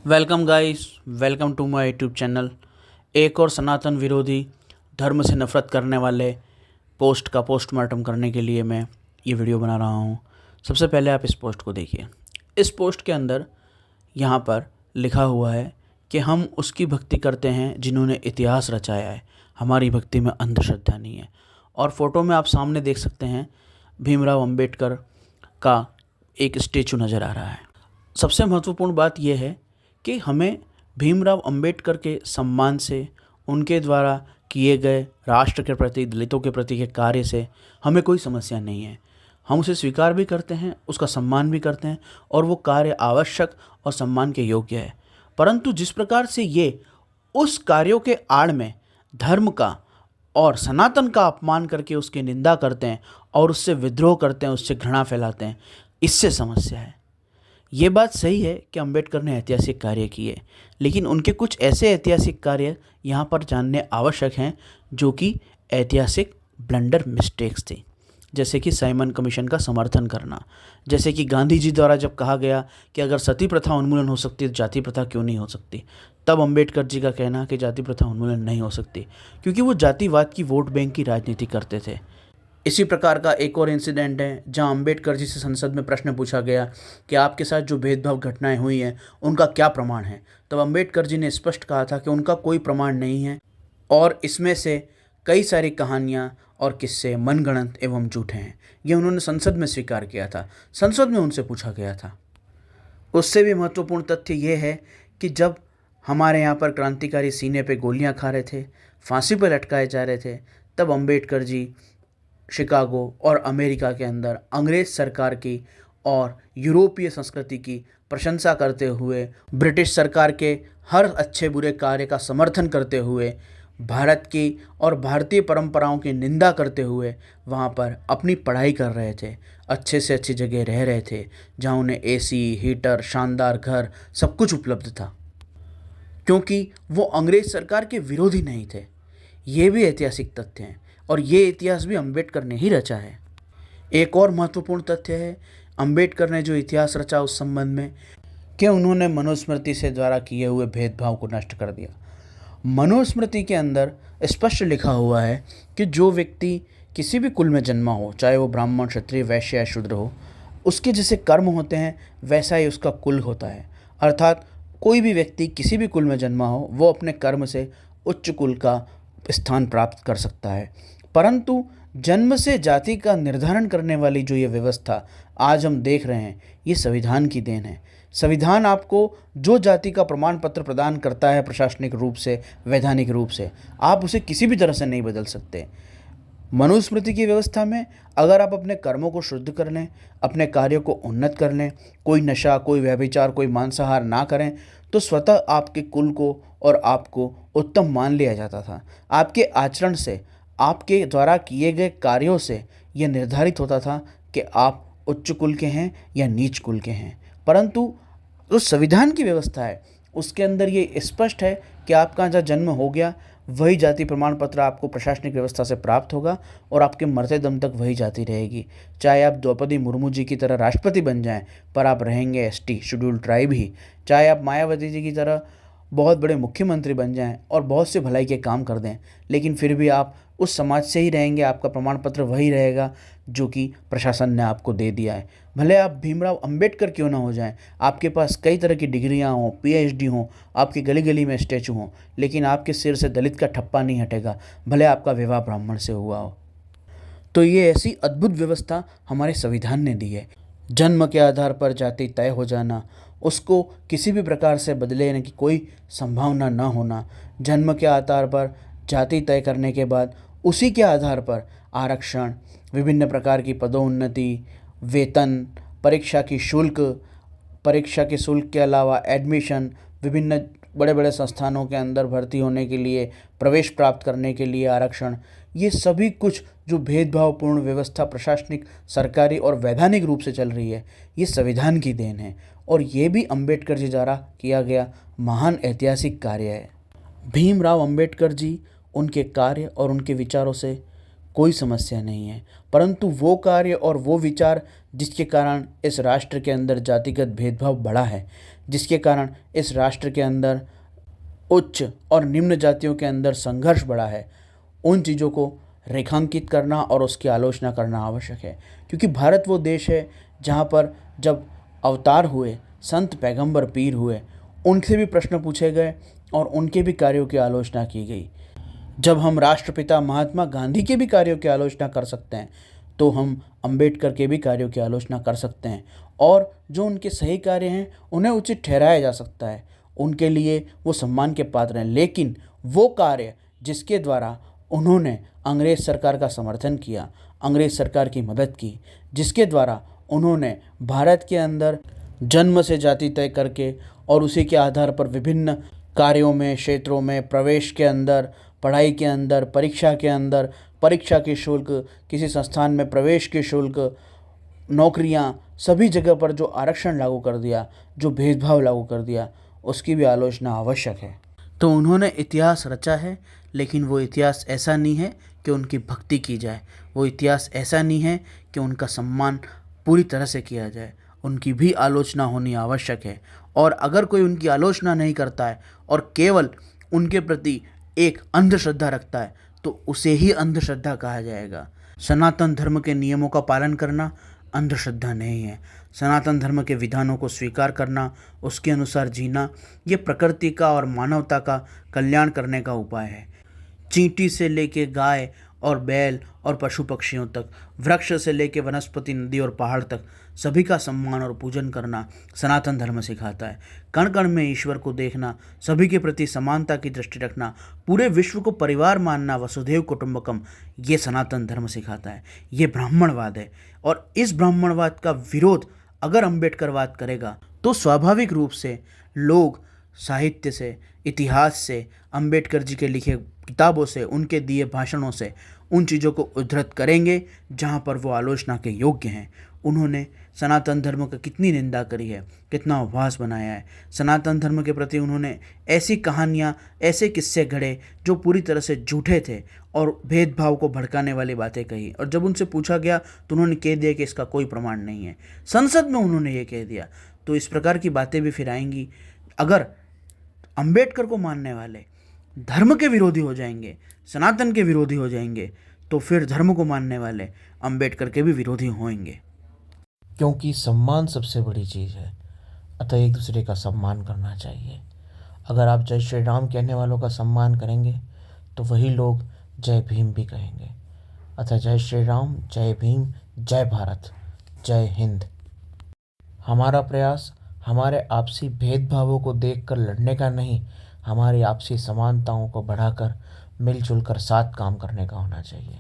Welcome guys, welcome to my YouTube channel. एक और सनातन विरोधी, धर्म से नफ़रत करने वाले पोस्ट का पोस्टमार्टम करने के लिए मैं ये वीडियो बना रहा हूँ। सबसे पहले आप इस पोस्ट को देखिए। इस पोस्ट के अंदर यहाँ पर लिखा हुआ है कि हम उसकी भक्ति करते हैं जिन्होंने इतिहास रचाया है, हमारी भक्ति में अंधश्रद्धा नहीं है। और फोटो में आप सामने देख सकते हैं भीमराव अंबेडकर का एक स्टेचू नज़र आ रहा है। सबसे महत्वपूर्ण बात यह है कि हमें भीमराव अंबेडकर के सम्मान से, उनके द्वारा किए गए राष्ट्र के प्रति, दलितों के प्रति के कार्य से हमें कोई समस्या नहीं है। हम उसे स्वीकार भी करते हैं, उसका सम्मान भी करते हैं और वो कार्य आवश्यक और सम्मान के योग्य है। परंतु जिस प्रकार से ये उस कार्यों के आड़ में धर्म का और सनातन का अपमान करके उसकी निंदा करते हैं और उससे विद्रोह करते हैं, उससे घृणा फैलाते हैं, इससे समस्या है। ये बात सही है कि अंबेडकर ने ऐतिहासिक कार्य किए, लेकिन उनके कुछ ऐसे ऐतिहासिक कार्य यहाँ पर जानने आवश्यक हैं जो कि ऐतिहासिक ब्लंडर मिस्टेक्स थे। जैसे कि साइमन कमीशन का समर्थन करना, जैसे कि गांधी जी द्वारा जब कहा गया कि अगर सती प्रथा उन्मूलन हो सकती है तो जाति प्रथा क्यों नहीं हो सकती, तब अंबेडकर जी का कहना कि जाति प्रथा उन्मूलन नहीं हो सकती क्योंकि वो जातिवाद की वोट बैंक की राजनीति करते थे। इसी प्रकार का एक और इंसिडेंट है जहां अंबेडकर जी से संसद में प्रश्न पूछा गया कि आपके साथ जो भेदभाव घटनाएं हुई हैं उनका क्या प्रमाण है। तब अंबेडकर जी ने स्पष्ट कहा था कि उनका कोई प्रमाण नहीं है और इसमें से कई सारी कहानियां और किस्से मनगढ़ंत एवं झूठे हैं। ये उन्होंने संसद में स्वीकार किया था, संसद में उनसे पूछा गया था। उससे भी महत्वपूर्ण तथ्य ये है कि जब हमारे यहाँ पर क्रांतिकारी सीने पे गोलियाँ खा रहे थे, फांसी पर लटकाए जा रहे थे, तब अंबेडकर जी शिकागो और अमेरिका के अंदर अंग्रेज़ सरकार की और यूरोपीय संस्कृति की प्रशंसा करते हुए, ब्रिटिश सरकार के हर अच्छे बुरे कार्य का समर्थन करते हुए, भारत की और भारतीय परंपराओं की निंदा करते हुए वहाँ पर अपनी पढ़ाई कर रहे थे, अच्छे से अच्छी जगह रह रहे थे जहाँ उन्हें एसी, हीटर, शानदार घर सब कुछ उपलब्ध था, क्योंकि वो अंग्रेज़ सरकार के विरोधी नहीं थे। ये भी ऐतिहासिक तथ्य हैं और ये इतिहास भी अंबेडकर ने ही रचा है। एक और महत्वपूर्ण तथ्य है अंबेडकर ने जो इतिहास रचा उस संबंध में कि उन्होंने मनुस्मृति से द्वारा किए हुए भेदभाव को नष्ट कर दिया। मनुस्मृति के अंदर स्पष्ट लिखा हुआ है कि जो व्यक्ति किसी भी कुल में जन्मा हो, चाहे वो ब्राह्मण, क्षत्रिय, वैश्य या शूद्र हो, उसके जैसे कर्म होते हैं वैसा ही उसका कुल होता है। अर्थात कोई भी व्यक्ति किसी भी कुल में जन्मा हो वो अपने कर्म से उच्च कुल का स्थान प्राप्त कर सकता है। परंतु जन्म से जाति का निर्धारण करने वाली जो ये व्यवस्था आज हम देख रहे हैं, ये संविधान की देन है। संविधान आपको जो जाति का प्रमाण पत्र प्रदान करता है प्रशासनिक रूप से, वैधानिक रूप से, आप उसे किसी भी तरह से नहीं बदल सकते। मनुस्मृति की व्यवस्था में अगर आप अपने कर्मों को शुद्ध कर लें, अपने कार्यों को उन्नत कर लें, कोई नशा, कोई व्यभिचार, कोई मांसाहार ना करें, तो स्वतः आपके कुल को और आपको उत्तम मान लिया जाता था। आपके आचरण से, आपके द्वारा किए गए कार्यों से यह निर्धारित होता था कि आप उच्च कुल के हैं या नीच कुल के हैं। परंतु जो संविधान की व्यवस्था है उसके अंदर ये स्पष्ट है कि आपका जहाँ जन्म हो गया वही जाति प्रमाण पत्र आपको प्रशासनिक व्यवस्था से प्राप्त होगा और आपके मरते दम तक वही जाति रहेगी। चाहे आप द्रौपदी मुर्मू जी की तरह राष्ट्रपति बन जाएं पर आप रहेंगे एसटी, शेड्यूल्ड ट्राइब ही। चाहे आप मायावती जी की तरह बहुत बड़े मुख्यमंत्री बन जाएं और बहुत से भलाई के काम कर दें, लेकिन फिर भी आप उस समाज से ही रहेंगे, आपका प्रमाण पत्र वही रहेगा जो कि प्रशासन ने आपको दे दिया है। भले आप भीमराव अंबेडकर क्यों ना हो जाएं, आपके पास कई तरह की डिग्रियां हों, पीएचडी हों, आपकी गली गली में स्टैचू हों, लेकिन आपके सिर से दलित का ठप्पा नहीं हटेगा, भले आपका विवाह ब्राह्मण से हुआ हो। तो ये ऐसी अद्भुत व्यवस्था हमारे संविधान ने दी है। जन्म के आधार पर जाति तय हो जाना, उसको किसी भी प्रकार से बदलने की कोई संभावना न होना, जन्म के आधार पर जाति तय करने के बाद उसी के आधार पर आरक्षण, विभिन्न प्रकार की पदोन्नति, वेतन, परीक्षा के शुल्क के अलावा एडमिशन, विभिन्न बड़े बड़े संस्थानों के अंदर भर्ती होने के लिए, प्रवेश प्राप्त करने के लिए आरक्षण, ये सभी कुछ जो भेदभावपूर्ण व्यवस्था प्रशासनिक, सरकारी और वैधानिक रूप से चल रही है, ये संविधान की देन है और ये भी अंबेडकर जी द्वारा किया गया महान ऐतिहासिक कार्य है। भीमराव अंबेडकर जी, उनके कार्य और उनके विचारों से कोई समस्या नहीं है, परंतु वो कार्य और वो विचार जिसके कारण इस राष्ट्र के अंदर जातिगत भेदभाव बढ़ा है, जिसके कारण इस राष्ट्र के अंदर उच्च और निम्न जातियों के अंदर संघर्ष बढ़ा है, उन चीज़ों को रेखांकित करना और उसकी आलोचना करना आवश्यक है। क्योंकि भारत वो देश है जहाँ पर जब अवतार हुए, संत पैगंबर पीर हुए, उनसे भी प्रश्न पूछे गए और उनके भी कार्यों की आलोचना की गई। जब हम राष्ट्रपिता महात्मा गांधी के भी कार्यों की आलोचना कर सकते हैं, तो हम अंबेडकर के भी कार्यों की आलोचना कर सकते हैं, और जो उनके सही कार्य हैं उन्हें उचित ठहराया जा सकता है, उनके लिए वो सम्मान के पात्र हैं। लेकिन वो कार्य जिसके द्वारा उन्होंने अंग्रेज़ सरकार का समर्थन किया, अंग्रेज़ सरकार की मदद की, जिसके द्वारा उन्होंने भारत के अंदर जन्म से जाति तय करके और उसी के आधार पर विभिन्न कार्यों में, क्षेत्रों में, प्रवेश के अंदर, पढ़ाई के अंदर, परीक्षा के अंदर, परीक्षा के शुल्क, किसी संस्थान में प्रवेश के शुल्क, नौकरियां, सभी जगह पर जो आरक्षण लागू कर दिया, जो भेदभाव लागू कर दिया, उसकी भी आलोचना आवश्यक है। तो उन्होंने इतिहास रचा है, लेकिन वो इतिहास ऐसा नहीं है कि उनकी भक्ति की जाए, वो इतिहास ऐसा नहीं है कि उनका सम्मान पूरी तरह से किया जाए, उनकी भी आलोचना होनी आवश्यक है। और अगर कोई उनकी आलोचना नहीं करता है और केवल उनके प्रति एक अंधश्रद्धा रखता है, तो उसे ही अंधश्रद्धा कहा जाएगा। सनातन धर्म के नियमों का पालन करना अंधश्रद्धा नहीं है। सनातन धर्म के विधानों को स्वीकार करना, उसके अनुसार जीना, ये प्रकृति का और मानवता का कल्याण करने का उपाय है। चींटी से लेके गाय और बैल और पशु पक्षियों तक, वृक्ष से लेके वनस्पति, नदी और पहाड़ तक, सभी का सम्मान और पूजन करना सनातन धर्म सिखाता है। कण कण में ईश्वर को देखना, सभी के प्रति समानता की दृष्टि रखना, पूरे विश्व को परिवार मानना, वसुधैव कुटुंबकम, ये सनातन धर्म सिखाता है। ये ब्राह्मणवाद है, और इस ब्राह्मणवाद का विरोध अगर अम्बेडकरवाद करेगा तो स्वाभाविक रूप से लोग साहित्य से, इतिहास से, अम्बेडकर जी के लिखे किताबों से, उनके दिए भाषणों से उन चीज़ों को उद्धृत करेंगे जहाँ पर वो आलोचना के योग्य हैं। उन्होंने सनातन धर्म का कितनी निंदा करी है, कितना उपहास बनाया है। सनातन धर्म के प्रति उन्होंने ऐसी कहानियाँ, ऐसे किस्से गढ़े जो पूरी तरह से झूठे थे और भेदभाव को भड़काने वाली बातें कही, और जब उनसे पूछा गया तो उन्होंने कह दिया कि इसका कोई प्रमाण नहीं है। संसद में उन्होंने ये कह दिया। तो इस प्रकार की बातें भी फिर आएंगी। अगर अंबेडकर को मानने वाले धर्म के विरोधी हो जाएंगे, सनातन के विरोधी हो जाएंगे, तो फिर धर्म को मानने वाले अंबेडकर के भी विरोधी होंगे। क्योंकि सम्मान सबसे बड़ी चीज़ है, अतः एक दूसरे का सम्मान करना चाहिए। अगर आप जय श्री राम कहने वालों का सम्मान करेंगे तो वही लोग जय भीम भी कहेंगे। अतः जय श्री राम, जय भीम, जय भारत, जय हिंद। हमारा प्रयास हमारे आपसी भेदभावों को देखकर लड़ने का नहीं, हमारी आपसी समानताओं को बढ़ाकर मिलजुल कर साथ काम करने का होना चाहिए।